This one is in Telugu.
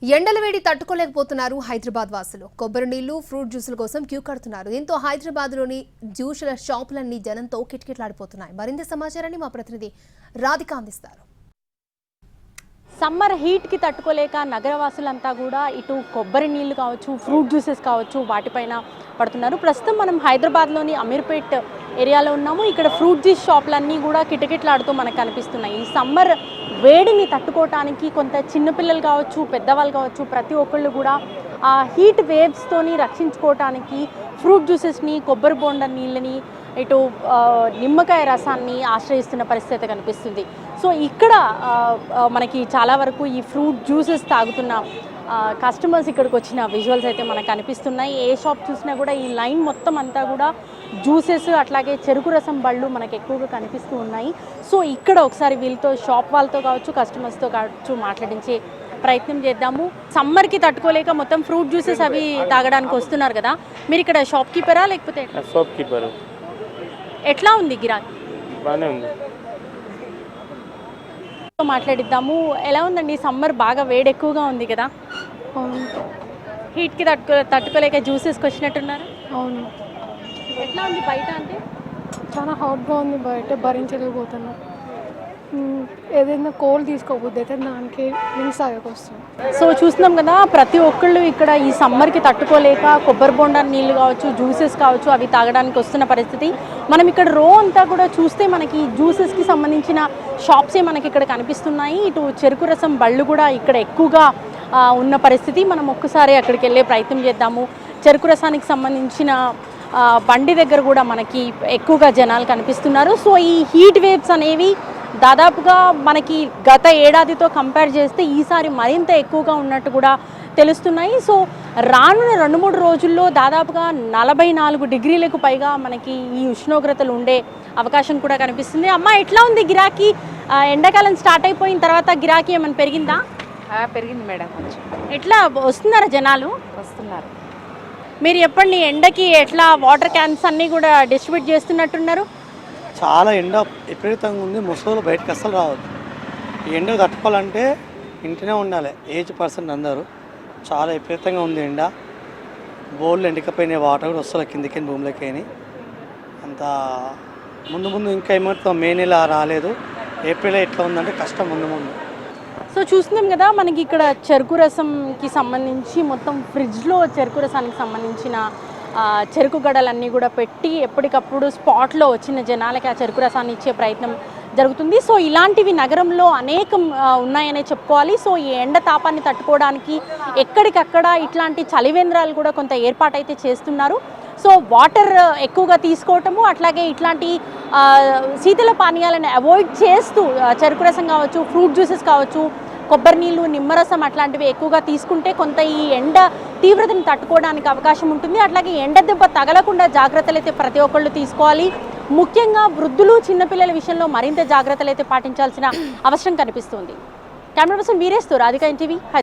ఎండల వేడి తట్టుకోలేకపోతున్నారు హైదరాబాద్ వాసులు. కొబ్బరి నీళ్లు, ఫ్రూట్ జ్యూసుల కోసం క్యూ కడుతున్నారు. దీంతో హైదరాబాద్లోని జ్యూసుల షాపులన్నీ జనంతో కిటకిటలాడిపోతున్నాయి. మరింత సమాచారాన్ని మా ప్రతినిధి రాధిక అందిస్తారు. సమ్మర్ హీట్కి తట్టుకోలేక నగరవాసులంతా కూడా ఇటు కొబ్బరి నీళ్లు కావచ్చు, ఫ్రూట్ జ్యూసెస్ కావచ్చు వాటిపైన పడుతున్నారు. ప్రస్తుతం మనం హైదరాబాద్లోని అమీర్పేట్ ఏరియాలో ఉన్నాము. ఇక్కడ ఫ్రూట్ జ్యూస్ షాపులన్నీ కూడా కిటకిటలాడుతూ మనకు కనిపిస్తున్నాయి. ఈ సమ్మర్ వేడిని తట్టుకోవటానికి కొంత చిన్నపిల్లలు కావచ్చు, పెద్దవాళ్ళు కావచ్చు, ప్రతి ఒక్కళ్ళు కూడా ఆ హీట్ వేవ్స్తోని రక్షించుకోవటానికి ఫ్రూట్ జ్యూసెస్ని, కొబ్బరి బోండా నీళ్ళని, ఇటు నిమ్మకాయ రసాన్ని ఆశ్రయిస్తున్న పరిస్థితి కనిపిస్తుంది. సో ఇక్కడ మనకి చాలా వరకు ఈ ఫ్రూట్ జ్యూసెస్ తాగుతున్న కస్టమర్స్ ఇక్కడికి వచ్చిన విజువల్స్ అయితే మనకు కనిపిస్తున్నాయి. ఏ షాప్ చూసినా కూడా ఈ లైన్ మొత్తం అంతా కూడా జ్యూసెస్ అట్లాగే చెరుకు రసం బళ్ళు మనకు ఎక్కువగా కనిపిస్తూ ఉన్నాయి. సో ఇక్కడ ఒకసారి వీళ్ళతో షాప్ వాళ్ళతో కావచ్చు, కస్టమర్స్తో కావచ్చు మాట్లాడించే ప్రయత్నం చేద్దాము. సమ్మర్కి తట్టుకోలేక మొత్తం ఫ్రూట్ జ్యూసెస్ అవి తాగడానికి వస్తున్నారు కదా, మీరు ఇక్కడ షాప్ కీపరా లేకపోతే షాప్ కీపర్? ఎట్లా ఉంది గిరాకీ? బాగానే ఉంది. మాట్లాడిద్దాము. ఎలా ఉందండి సమ్మర్? బాగా వేడి ఎక్కువగా ఉంది కదా, హీట్కి తట్టుకోలేక జ్యూసెస్కి వచ్చినట్టున్నారు. అవును, ఎట్లా ఉంది బయట? అంటే చాలా హాట్గా ఉంది బయట, భరించలేకపోతున్నా. ఏదైనా కోల్డ్ తీసుకోబోద్దు అయితే దానికి డ్రింక్స్ తాగకొస్తాం. సో చూస్తున్నాం కదా, ప్రతి ఒక్కళ్ళు ఇక్కడ ఈ సమ్మర్కి తట్టుకోలేక కొబ్బరి బొండా నీళ్ళు కావచ్చు, జ్యూసెస్ కావచ్చు అవి తాగడానికి వస్తున్న పరిస్థితి. మనం ఇక్కడ రో అంతా కూడా చూస్తే మనకి జ్యూసెస్కి సంబంధించిన షాప్సే మనకి ఇక్కడ కనిపిస్తున్నాయి. ఇటు చెరుకు రసం బళ్ళు కూడా ఇక్కడ ఎక్కువగా ఉన్న పరిస్థితి. మనం ఒక్కసారి అక్కడికి వెళ్ళే ప్రయత్నం చేద్దాము. చెరుకు రసానికి సంబంధించిన బండి దగ్గర కూడా మనకి ఎక్కువగా జనాలు కనిపిస్తున్నారు. సో ఈ హీట్ వేవ్స్ అనేవి దాదాపుగా మనకి గత ఏడాదితో కంపేర్ చేస్తే ఈసారి మరింత ఎక్కువగా ఉన్నట్టు కూడా తెలుస్తున్నాయి. సో రానున్న 2-3 రోజుల్లో దాదాపుగా 44 డిగ్రీలకు పైగా మనకి ఈ ఉష్ణోగ్రతలు ఉండే అవకాశం కూడా కనిపిస్తుంది. అమ్మ ఎట్లా ఉంది గిరాకీ? ఎండాకాలం స్టార్ట్ అయిపోయిన తర్వాత గిరాకీ ఏమైనా పెరిగిందా? పెరిగింది మేడం, కొంచెం. ఎట్లా వస్తున్నారా జనాలు? వస్తున్నారు. మీరు చెప్పండి, ఎండకి ఎట్లా వాటర్ క్యాన్స్ అన్నీ కూడా డిస్ట్రిబ్యూట్ చేస్తున్నట్టున్నారు? చాలా ఎండ విపరీతంగా ఉంది. ముసలు బయటకు అస్సలు రావద్దు. ఈ ఎండ తట్టుకోవాలంటే ఇంటినే ఉండాలి. ఏజ్ పర్సన్ అందరూ. చాలా విపరీతంగా ఉంది ఎండ. బోర్లు ఎండికపోయినాయి, వాటర్ కూడా వస్తుంది కిందికి భూమిలోకి. అంత ముందు ఇంకా ఏమవుతుందో, మే నెల రాలేదు, ఏప్రిల్ ఎట్లా ఉందంటే కష్టం ముందు. సో చూస్తున్నాం కదా, మనకి ఇక్కడ చెరుకు రసంకి సంబంధించి మొత్తం ఫ్రిడ్జ్లో చెరుకు రసానికి సంబంధించిన చెరుకు గడలన్నీ కూడా పెట్టి ఎప్పటికప్పుడు స్పాట్లో వచ్చిన జనాలకి ఆ చెరుకు రసాన్ని ఇచ్చే ప్రయత్నం జరుగుతుంది. సో ఇలాంటివి నగరంలో అనేకం ఉన్నాయనే చెప్పుకోవాలి. సో ఈ ఎండ తాపాన్ని తట్టుకోవడానికి ఎక్కడికక్కడ ఇట్లాంటి చలివేంద్రాలు కూడా కొంత ఏర్పాటైతే చేస్తున్నారు. సో వాటర్ ఎక్కువగా తీసుకోవటము, అట్లాగే ఇట్లాంటి శీతల పానీయాలను అవాయిడ్ చేస్తూ చెరుకు రసం కావచ్చు, ఫ్రూట్ జ్యూసెస్ కావచ్చు, కొబ్బరి నీళ్ళు, నిమ్మరసం అట్లాంటివి ఎక్కువగా తీసుకుంటే కొంత ఈ ఎండ తీవ్రతను తట్టుకోవడానికి అవకాశం ఉంటుంది. అట్లాగే ఎండ దెబ్బ తగలకుండా జాగ్రత్తలు అయితే ప్రతి ఒక్కళ్ళు తీసుకోవాలి. ముఖ్యంగా వృద్ధులు, చిన్నపిల్లల విషయంలో మరింత జాగ్రత్తలు అయితే పాటించాల్సిన అవసరం కనిపిస్తుంది. కెమెరా పర్సన్ వీరేష్తో రాధిక, ఎన్టీవీ.